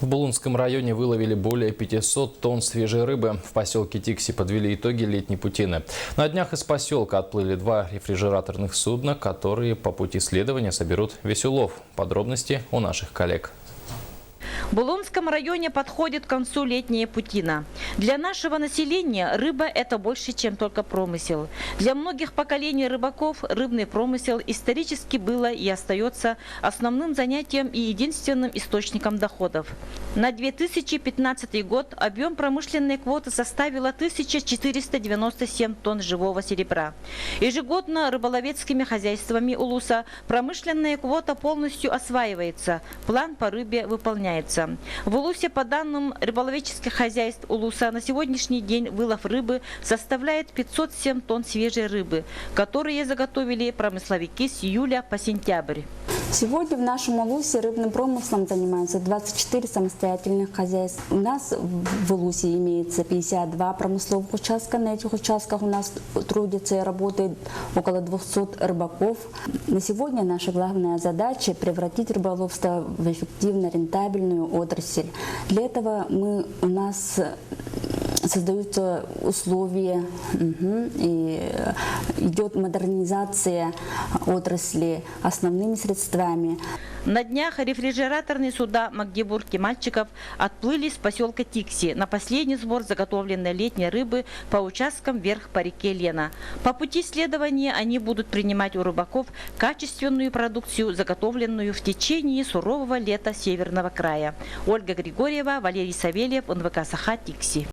В Булунском районе выловили более 500 тонн свежей рыбы. В поселке Тикси подвели итоги летней путины. На днях из поселка отплыли 2 рефрижераторных судна, которые по пути следования соберут весь улов. Подробности у наших коллег. В Булунском районе подходит к концу летняя путина. Для нашего населения рыба – это больше, чем только промысел. Для многих поколений рыбаков рыбный промысел исторически было и остается основным занятием и единственным источником доходов. На 2015 год объем промышленной квоты составил 1497 тонн живого серебра. Ежегодно рыболовецкими хозяйствами Улуса промышленная квота полностью осваивается, план по рыбе выполняется. В Улусе, по данным рыболовецких хозяйств Улуса, на сегодняшний день вылов рыбы составляет 507 тонн свежей рыбы, которые заготовили промысловики с июля по сентябрь. Сегодня в нашем Улусе рыбным промыслом занимаются 24 самостоятельных хозяйств. У нас в Улусе имеется 52 промысловых участка. На этих участках у нас трудится и работает около 200 рыбаков. На сегодня наша главная задача – превратить рыболовство в эффективно рентабельную отрасль. Для этого у нас создаются условия, и идет модернизация отрасли основными средствами. На днях рефрижераторные суда Магдебург и Мальчиков отплыли с поселка Тикси на последний сбор заготовленной летней рыбы по участкам вверх по реке Лена. По пути следования они будут принимать у рыбаков качественную продукцию, заготовленную в течение сурового лета Северного края. Ольга Григорьева, Валерий Савельев, НВК Саха, Тикси.